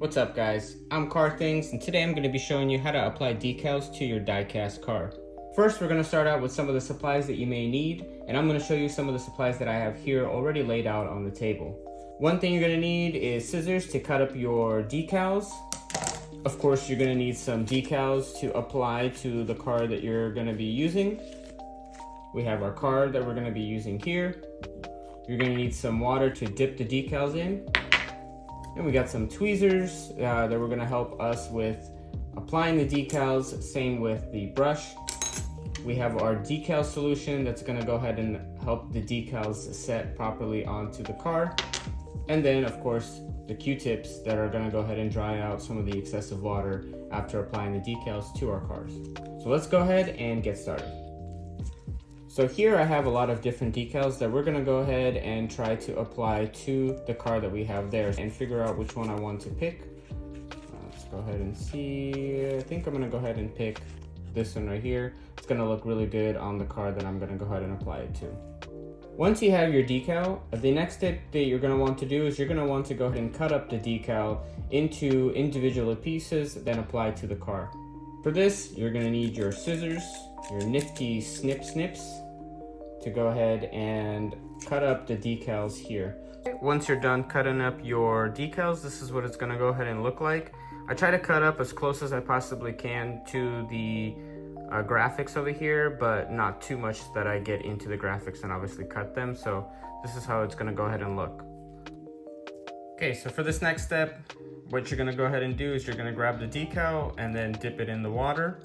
What's up guys, I'm Car Things and today I'm going to be showing you how to apply decals to your die-cast car. First we're going to start out with some of the supplies that you may need, and I'm going to show you some of the supplies that I have here already laid out on the table. One thing you're going to need is scissors to cut up your decals. Of course you're going to need some decals to apply to the car that you're going to be using. We have our card that we're going to be using here. You're going to need some water to dip the decals in. And we got some tweezers that were going to help us with applying the decals, same with the brush. We have our decal solution that's going to go ahead and help the decals set properly onto the car. And then of course the Q-tips that are going to go ahead and dry out some of the excessive water after applying the decals to our cars. So let's go ahead and get started. So here I have a lot of different decals that we're gonna go ahead and try to apply to the car that we have there and figure out which one I want to pick. Let's go ahead and see. I think I'm gonna go ahead and pick this one right here. It's gonna look really good on the car that I'm gonna go ahead and apply it to. Once you have your decal, the next step that you're gonna want to do is you're gonna want to go ahead and cut up the decal into individual pieces, then apply to the car. For this, you're gonna need your scissors, your nifty snips to go ahead and cut up the decals here. Once you're done cutting up your decals, this is what it's gonna go ahead and look like. I try to cut up as close as I possibly can to the graphics over here, but not too much that I get into the graphics and obviously cut them. So this is how it's gonna go ahead and look. Okay, so for this next step, what you're gonna go ahead and do is you're gonna grab the decal and then dip it in the water.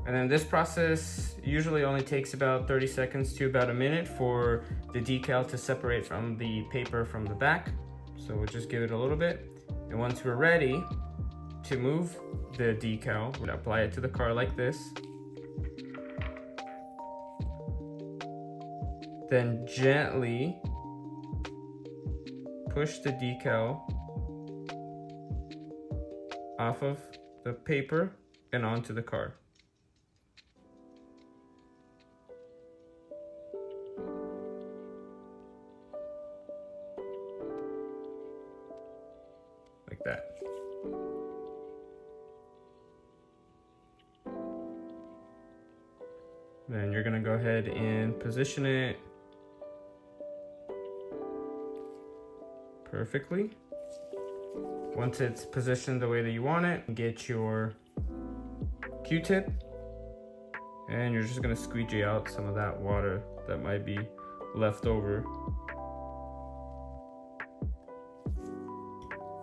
And then this process usually only takes about 30 seconds to about a minute for the decal to separate from the paper from the back. So we'll just give it a little bit. And once we're ready to move the decal, we'll apply it to the car like this. Then gently push the decal off of the paper and onto the car. Like that. Then you're gonna go ahead and position it perfectly. Once it's positioned the way that you want it, get your Q-tip and you're just gonna squeegee out some of that water that might be left over.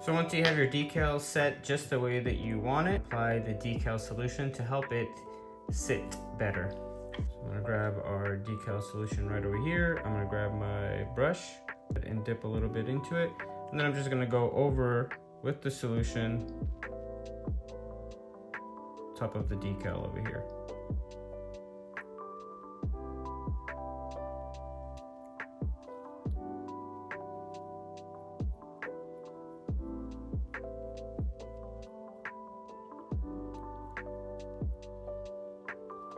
So once you have your decal set just the way that you want it, apply the decal solution to help it sit better. So I'm gonna grab our decal solution right over here. I'm gonna grab my brush and dip a little bit into it. And then I'm just gonna go over with the solution top of the decal over here.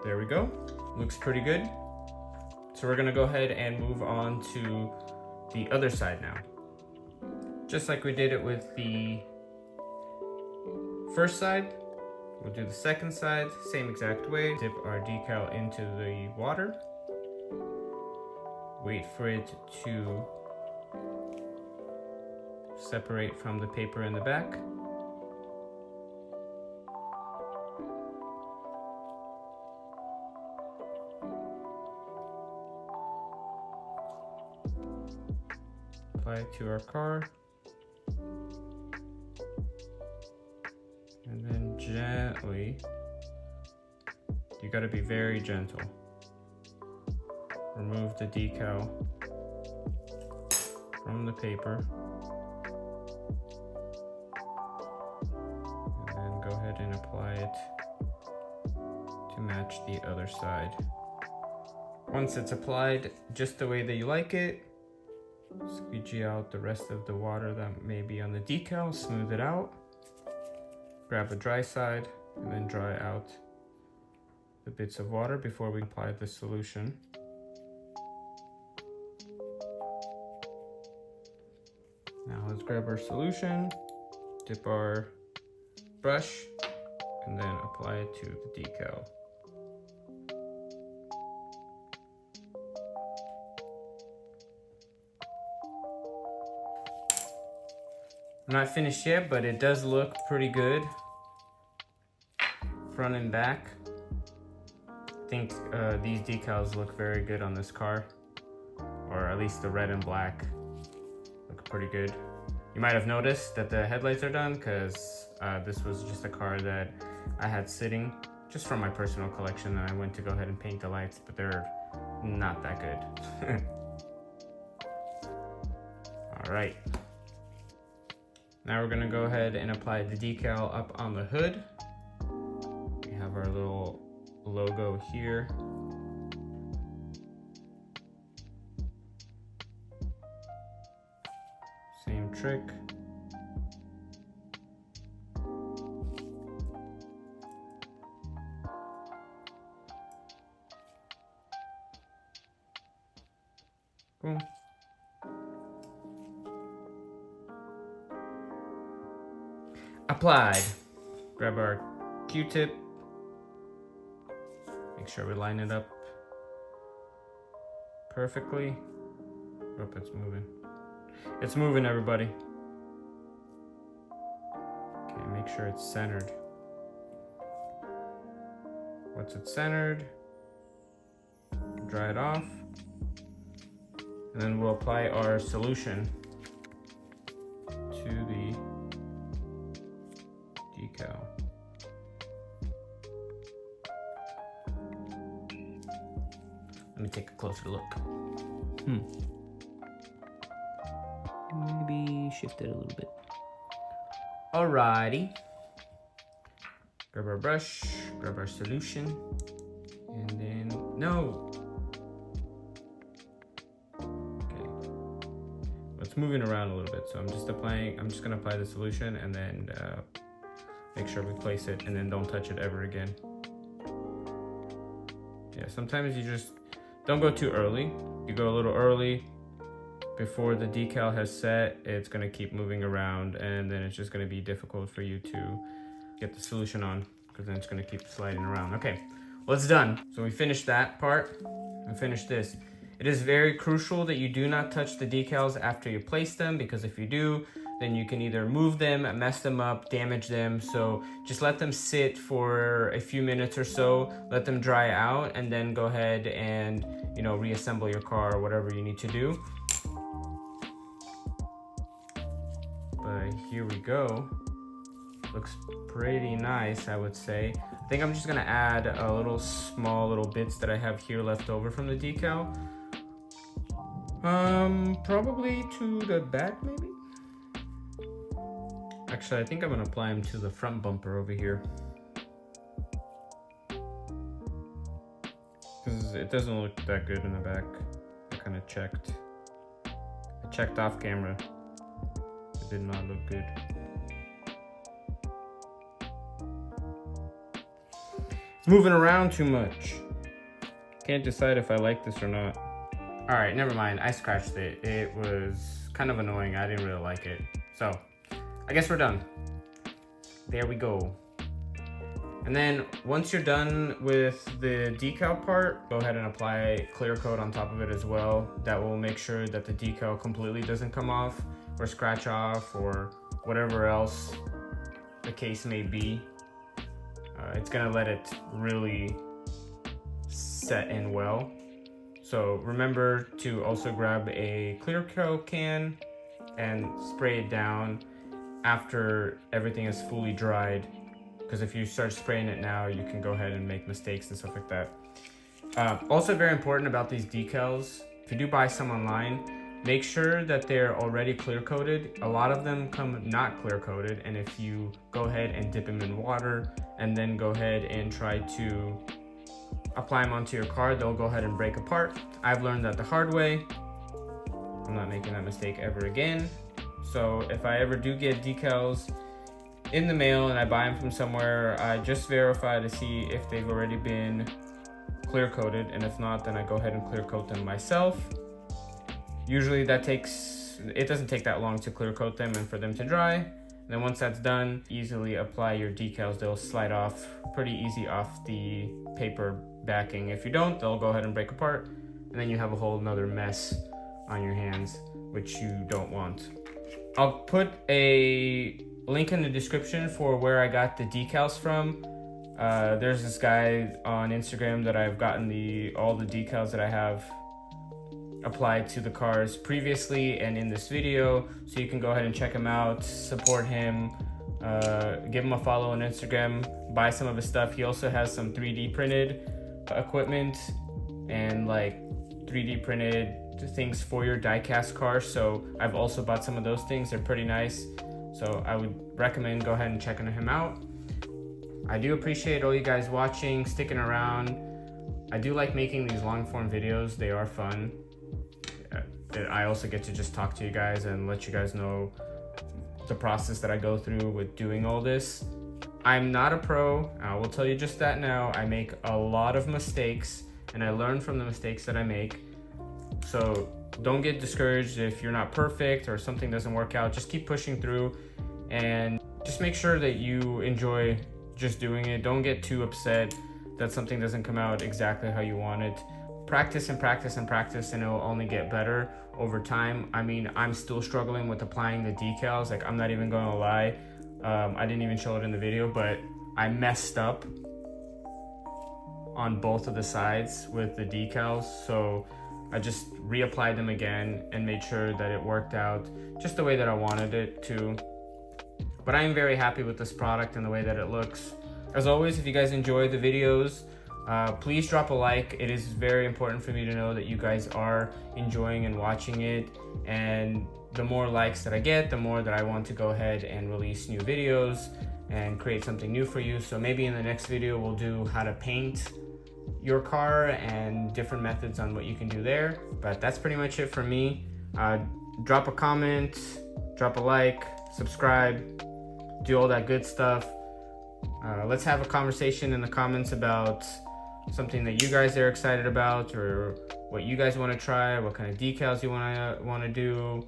There we go. Looks pretty good. So we're gonna go ahead and move on to the other side now. Just like we did it with the first side, we'll do the second side, same exact way. Dip our decal into the water. Wait for it to separate from the paper in the back. Apply it to our car. And then gently, you gotta be very gentle. Remove the decal from the paper. And then go ahead and apply it to match the other side. Once it's applied just the way that you like it, squeegee out the rest of the water that may be on the decal, smooth it out. Grab the dry side and then dry out the bits of water before we apply the solution. Now let's grab our solution, dip our brush, and then apply it to the decal. I'm not finished yet, but it does look pretty good, front and back. I think these decals look very good on this car, or at least the red and black look pretty good. You might have noticed that the headlights are done because this was just a car that I had sitting just from my personal collection, and I went to go ahead and paint the lights, but they're not that good. All right. Now we're gonna go ahead and apply the decal up on the hood. We have our little logo here. Same trick. Boom. Applied. Grab our Q-tip. Make sure we line it up perfectly. Hope it's moving. It's moving, everybody. Okay, make sure it's centered. Once it's centered, dry it off. And then we'll apply our solution to the decal. Let me take a closer look. Maybe shift it a little bit. Alrighty. Grab our brush, grab our solution, and then, no! Okay. It's moving around a little bit, so I'm just gonna apply the solution and then make sure we place it and then don't touch it ever again. Yeah, sometimes you just don't go too early. You go a little early before the decal has set, it's gonna keep moving around, and then it's just gonna be difficult for you to get the solution on, because then it's gonna keep sliding around. Okay, well, it's done. So we finished that part and finished this. It is very crucial that you do not touch the decals after you place them, because if you do, then you can either move them, mess them up, damage them. So just let them sit for a few minutes or so, let them dry out, and then go ahead and, you know, reassemble your car or whatever you need to do. But here we go. Looks pretty nice, I would say. I think I'm just gonna add a little small little bits that I have here left over from the decal. Probably to the back, maybe? Actually, I think I'm gonna apply them to the front bumper over here, because it doesn't look that good in the back. I kind of checked. I checked off camera. It did not look good. It's moving around too much. Can't decide if I like this or not. All right, never mind. I scratched it. It was kind of annoying. I didn't really like it. So I guess we're done. There we go. And then once you're done with the decal part, go ahead and apply clear coat on top of it as well. That will make sure that the decal completely doesn't come off or scratch off or whatever else the case may be. It's gonna let it really set in well. So remember to also grab a clear coat can and spray it down after everything is fully dried, because if you start spraying it now, you can go ahead and make mistakes and stuff like that. Also very important about these decals, if you do buy some online, make sure that they're already clear coated. A lot of them come not clear coated, and if you go ahead and dip them in water and then go ahead and try to apply them onto your car, they'll go ahead and break apart. I've learned that the hard way. I'm not making that mistake ever again. So if I ever do get decals in the mail and I buy them from somewhere, I just verify to see if they've already been clear coated, and if not, then I go ahead and clear coat them myself. Usually that takes it doesn't take that long to clear coat them and for them to dry. And then once that's done, easily apply your decals. They'll slide off pretty easy off the paper backing. If you don't, they'll go ahead and break apart, and then you have a whole nother mess on your hands, which you don't want. I'll put a link in the description for where I got the decals from. There's this guy on Instagram that I've gotten all the decals that I have applied to the cars previously and in this video, so you can go ahead and check him out, support him, give him a follow on Instagram, buy some of his stuff. He also has some 3D printed equipment and like 3D printed things for your die-cast car, so I've also bought some of those things. They're pretty nice, so I would recommend go ahead and checking him out. I do appreciate all you guys watching, sticking around. I do like making these long form videos. They are fun. I also get to just talk to you guys and let you guys know the process that I go through with doing all this. I'm not a pro, I will tell you just that now. I make a lot of mistakes and I learn from the mistakes that I make. So don't get discouraged if you're not perfect or something doesn't work out. Just keep pushing through and just make sure that you enjoy just doing it. Don't get too upset that something doesn't come out exactly how you want it. Practice and practice and practice, and it will only get better over time. I mean, I'm still struggling with applying the decals. Like, I'm not even gonna lie. I didn't even show it in the video, but I messed up on both of the sides with the decals. So I just reapplied them again and made sure that it worked out just the way that I wanted it to. But I am very happy with this product and the way that it looks. As always, if you guys enjoy the videos, please drop a like. It is very important for me to know that you guys are enjoying and watching it, and the more likes that I get, the more that I want to go ahead and release new videos and create something new for you. So maybe in the next video we'll do how to paint your car and different methods on what you can do there. But that's pretty much it for me. Drop a comment, drop a like, subscribe, do all that good stuff. Let's have a conversation in the comments about something that you guys are excited about, or what you guys want to try, what kind of decals you want to do,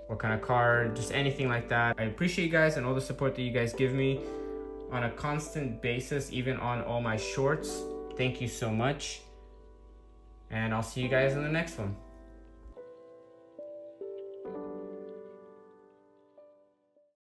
what kind of car, just anything like that. I appreciate you guys and all the support that you guys give me on a constant basis, even on all my shorts. Thank you so much, and I'll see you guys in the next one.